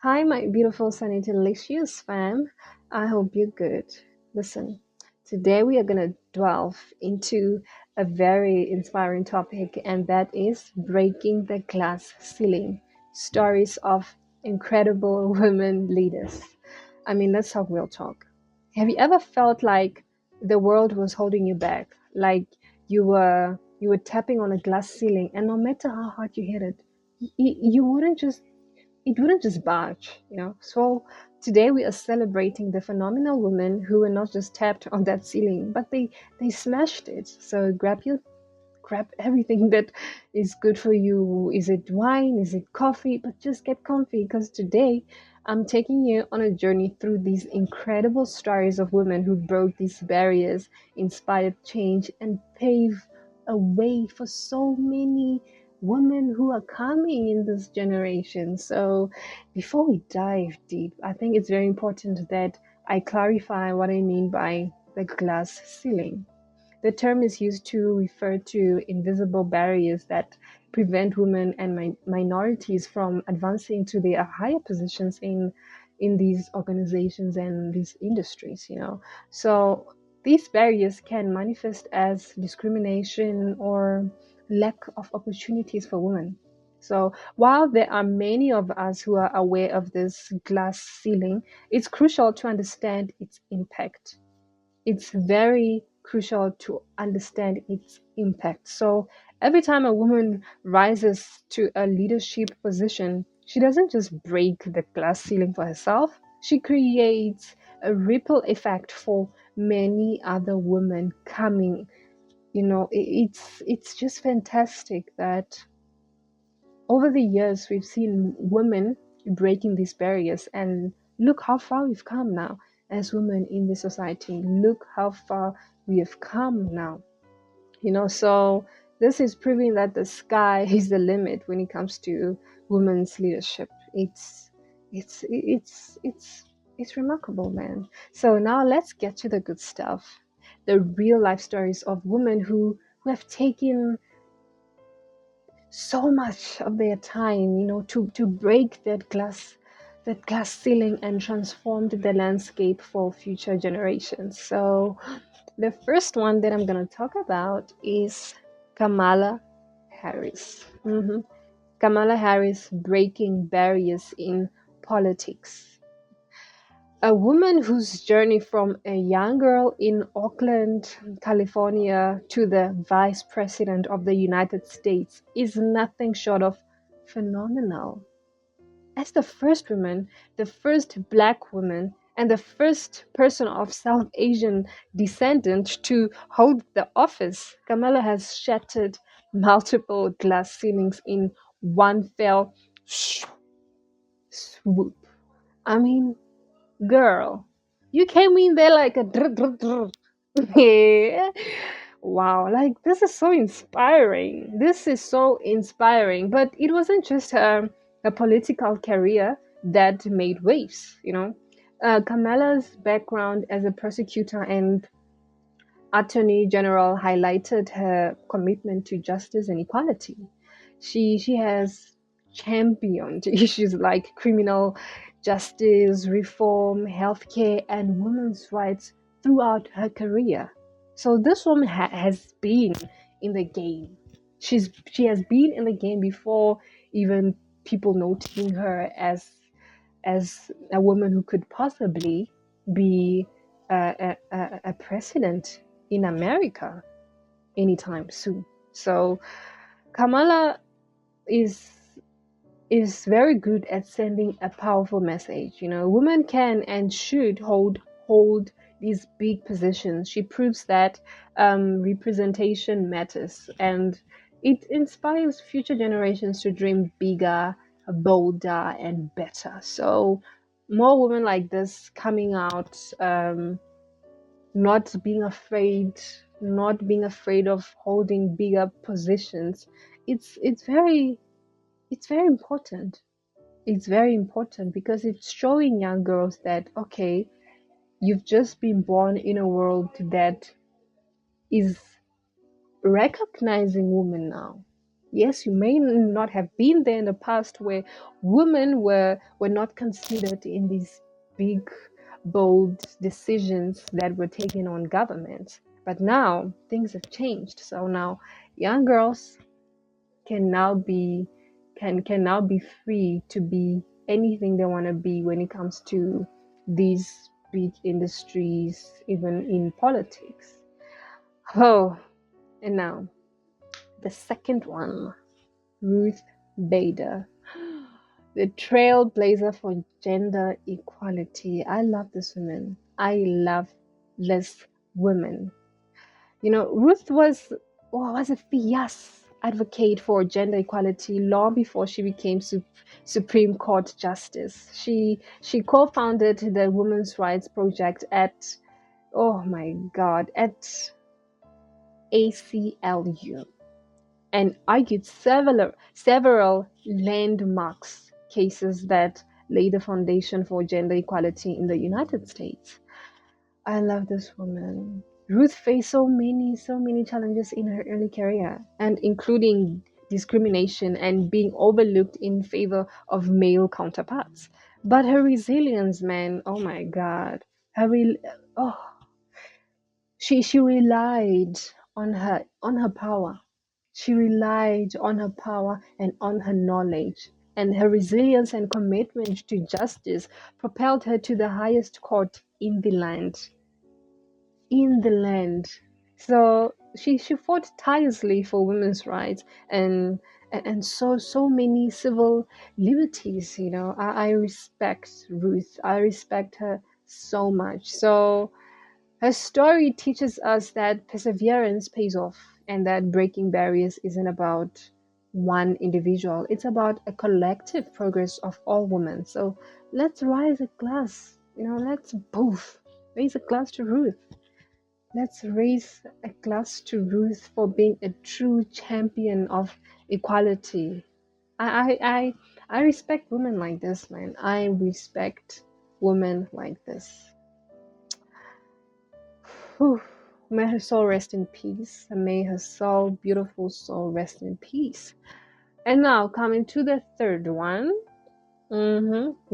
Hi, my beautiful sunny delicious fam. I hope you're good. Listen, today we are going to delve into a very inspiring topic, and that is breaking the glass ceiling stories of incredible women leaders. I mean, let's talk real talk. Have you ever felt like the world was holding you back? Like you were tapping on a glass ceiling, and no matter how hard you hit it, you wouldn't just it wouldn't just budge. So today we are celebrating the phenomenal women who were not just tapped on that ceiling, but they smashed it. So grab everything that is good for you. Is it wine? Is it coffee? But just get comfy because today I'm taking you on a journey through these incredible stories of women who broke these barriers, inspired change, and paved a way for so many women who are coming in this generation. So before we dive deep, I think it's very important that I clarify what I mean by the glass ceiling. The term is used to refer to invisible barriers that prevent women and minorities from advancing to their higher positions in these organizations and these industries. So these barriers can manifest as discrimination or lack of opportunities for women. So while there are many of us who are aware of this glass ceiling, it's crucial to understand its impact. It's very crucial to understand its impact. So every time a woman rises to a leadership position, she doesn't just break the glass ceiling for herself, she creates a ripple effect for many other women coming. It's just fantastic that over the years we've seen women breaking these barriers, and look how far we've come now as women in the society. Look how far we have come now. So this is proving that the sky is the limit when it comes to women's leadership. It's remarkable, man. So now let's get to the good stuff, the real life stories of women who have taken so much of their time, to break that glass ceiling and transformed the landscape for future generations. So the first one that I'm gonna talk about is Kamala Harris. Kamala Harris breaking barriers in politics. A woman whose journey from a young girl in Oakland, California, to the vice president of the United States is nothing short of phenomenal. As the first woman, the first black woman, and the first person of South Asian descent to hold the office, Kamala has shattered multiple glass ceilings in one fell swoop. I mean, girl, you came in there like a yeah. Wow, like this is so inspiring. This is so inspiring. But it wasn't just a political career that made waves. Kamala's background as a prosecutor and attorney general highlighted her commitment to justice and equality. She has championed issues like criminal justice, reform, healthcare, and women's rights throughout her career. So this woman has been in the game. She has been in the game before even people noticing her as a woman who could possibly be a president in America anytime soon. So Kamala is is very good at sending a powerful message. Women can and should hold these big positions. She proves that representation matters, and it inspires future generations to dream bigger, bolder, and better. So more women like this coming out, not being afraid, not being afraid of holding bigger positions. It's very important. It's very important because it's showing young girls that, okay, you've just been born in a world that is recognizing women now. Yes, you may not have been there in the past where women were not considered in these big, bold decisions that were taken on government. But now things have changed. So now young girls can now be can now be free to be anything they want to be when it comes to these big industries, even in politics. Oh, and now the second one, Ruth Bader, the trailblazer for gender equality. I love this woman. I love this woman. You know, Ruth was a fierce advocate for gender equality long before she became Supreme Court Justice. She co-founded the Women's Rights Project at, oh my God, at ACLU, and argued several landmarks cases that laid the foundation for gender equality in the United States. I love this woman. Ruth faced so many challenges in her early career, and including discrimination and being overlooked in favor of male counterparts. But her resilience, man, oh my God, her oh, she relied on her power. She relied on her power and on her knowledge, and her resilience and commitment to justice propelled her to the highest court in the land. In the land. So she fought tirelessly for women's rights and so many civil liberties. You know, I respect Ruth. I respect her so much. So her story teaches us that perseverance pays off and that breaking barriers isn't about one individual. It's about a collective progress of all women. So let's raise a glass. You know, let's both raise a glass to Ruth. Let's raise a glass to Ruth for being a true champion of equality. I respect women like this, man. I respect women like this. Whew. May her soul rest in peace. And may her soul, beautiful soul, rest in peace. And now coming to the third one.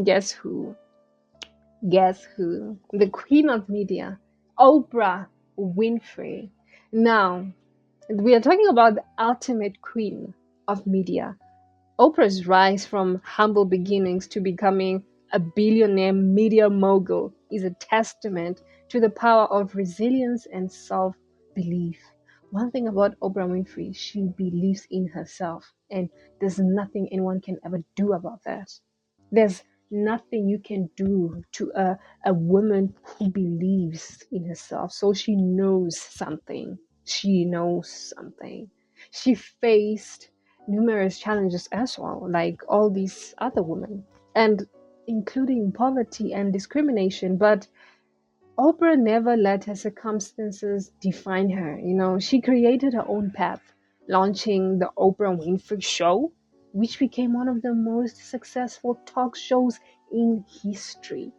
Guess who? Guess who? The queen of media, Oprah Winfrey. Now, we are talking about the ultimate queen of media. Oprah's rise from humble beginnings to becoming a billionaire media mogul is a testament to the power of resilience and self belief. One thing about Oprah Winfrey, she believes in herself, and there's nothing anyone can ever do about that. There's nothing you can do to a woman who believes in herself. So she knows something. She knows something. She faced numerous challenges as well, like all these other women, and including poverty and discrimination. But Oprah never let her circumstances define her. You know, she created her own path, launching the Oprah Winfrey Show, which became one of the most successful talk shows in history.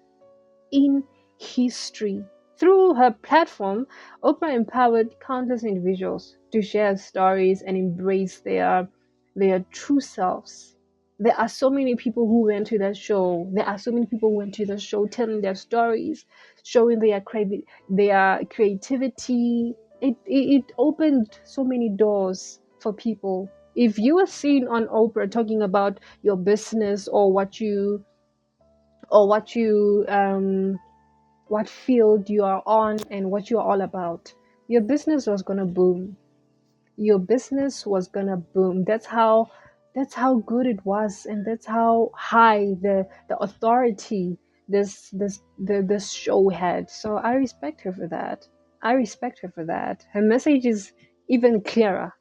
In history. Through her platform, Oprah empowered countless individuals to share stories and embrace their true selves. There are so many people who went to that show. There are so many people who went to the show telling their stories, showing their creativity. It opened so many doors for people. If you are seen on Oprah talking about your business or what field you are on and what you're all about, your business was gonna boom. Your business was gonna boom. That's how good it was, and that's how high the authority this show had. So I respect her for that. I respect her for that. Her message is even clearer.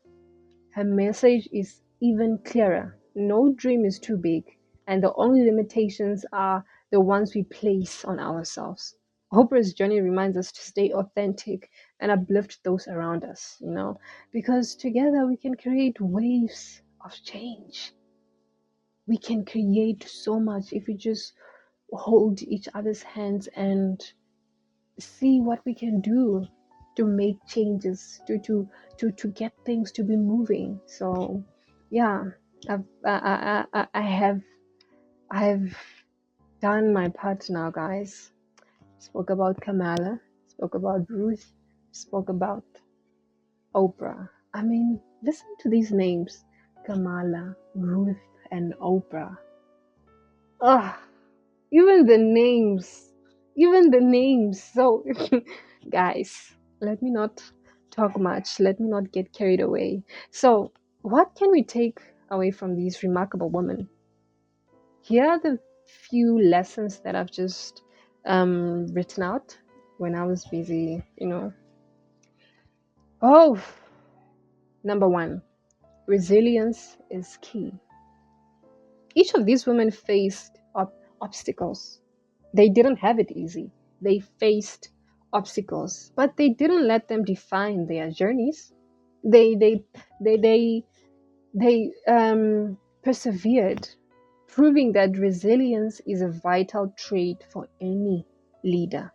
Her message is even clearer. No dream is too big, and the only limitations are the ones we place on ourselves. Oprah's journey reminds us to stay authentic and uplift those around us, because together we can create waves of change. We can create so much if we just hold each other's hands and see what we can do to make changes, to get things to be moving. So Yeah, I have done my part now, guys. Spoke about Kamala, spoke about Ruth, spoke about Oprah. I mean, listen to these names: Kamala, Ruth, and Oprah. Ugh, even the names, even the names. So, guys, let me not talk much. Let me not get carried away. So, what can we take away from these remarkable women? Here are the few lessons that I've just written out when I was busy, Oh, number one, resilience is key. Each of these women faced obstacles. They didn't have it easy. They faced obstacles, but they didn't let them define their journeys. They they they they they persevered, proving that resilience is a vital trait for any leader.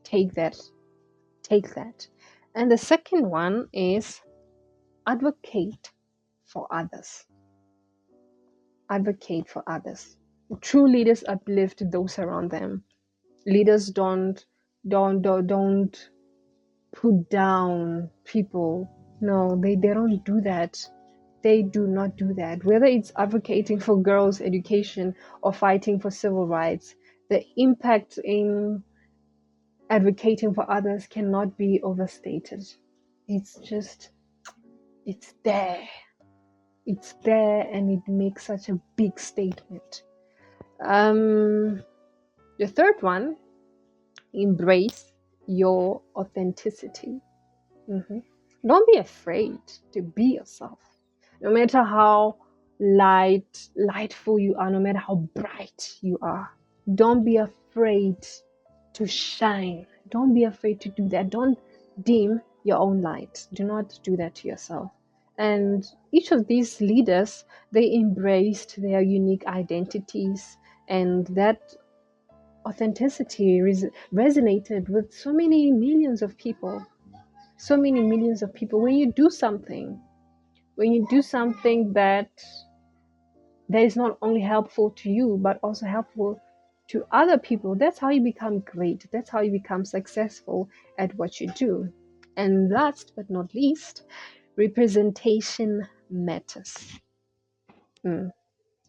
Take that. Take that. And the second one is advocate for others. Advocate for others. True leaders uplift those around them. Leaders don't put down people. No, they don't do that. They do not do that. Whether it's advocating for girls' education or fighting for civil rights, the impact in advocating for others cannot be overstated. It's just, it's there. It's there and it makes such a big statement. The third one, embrace your authenticity. Mhm. Don't be afraid to be yourself. No matter how lightful you are, no matter how bright you are, don't be afraid to shine. Don't be afraid to do that. Don't dim your own light. Do not do that to yourself. And each of these leaders, they embraced their unique identities, and that authenticity resonated with so many millions of people. So many millions of people. When you do something that is not only helpful to you but also helpful to other people, that's how you become great. That's how you become successful at what you do. And last but not least, representation matters. Mm.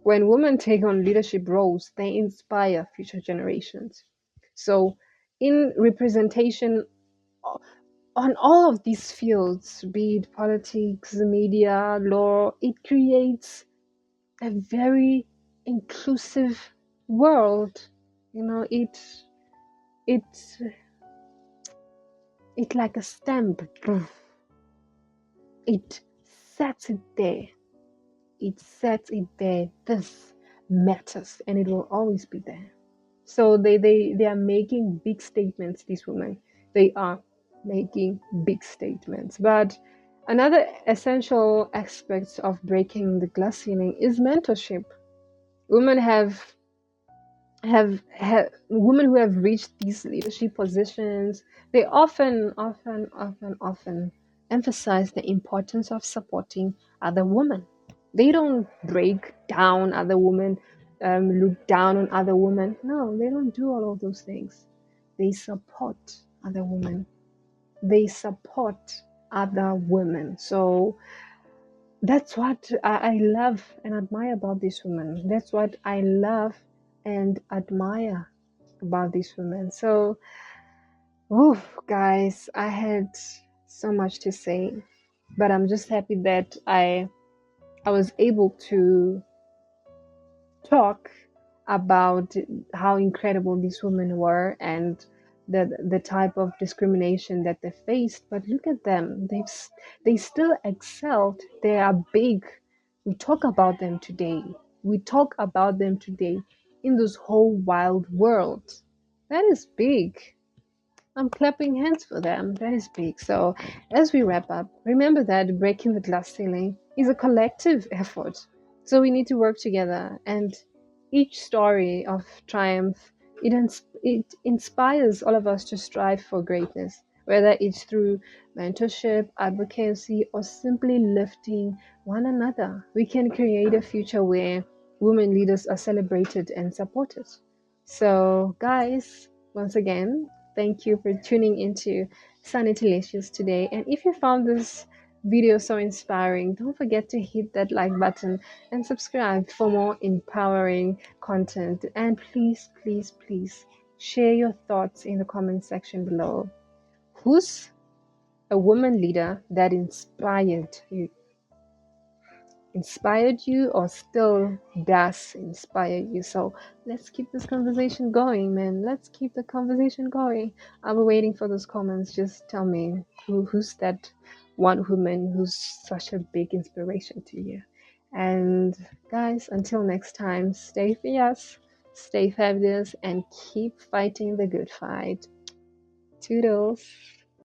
When women take on leadership roles, they inspire future generations. So, in representation on all of these fields, be it politics, media, law, it creates a very inclusive world. You know, it it like a stamp. It sets it there. It sets it there. This matters, and it will always be there. So they are making big statements. These women, they are making big statements. But another essential aspect of breaking the glass ceiling is mentorship. Women have women who have reached these leadership positions, they often emphasize the importance of supporting other women. They don't break down other women, look down on other women. No, they don't do all of those things. They support other women. They support other women. So that's what I love and admire about these women. That's what I love and admire about these women. So, guys, I had so much to say, but I'm just happy that I was able to talk about how incredible these women were and the type of discrimination that they faced. But look at them, they still excelled. They are big. We talk about them today. We talk about them today in this whole wild world. That is big. I'm clapping hands for them. That is big. So, as we wrap up, remember that breaking the glass ceiling is a collective effort. So, we need to work together. And each story of triumph, it inspires all of us to strive for greatness. whether it's through mentorship, advocacy, or simply lifting one another. We can create a future where women leaders are celebrated and supported. So, guys, once again, thank you for tuning into Sunny Delicious today. And if you found this video so inspiring, don't forget to hit that like button and subscribe for more empowering content. And please, please, please share your thoughts in the comment section below. Who's a woman leader that inspired you or still does inspire you? So let's keep this conversation going, man. Let's keep the conversation going. I'll be waiting for those comments. Just tell me who's that one woman who's such a big inspiration to you. And guys, until next time, stay fierce, stay fabulous, and keep fighting the good fight. Toodles.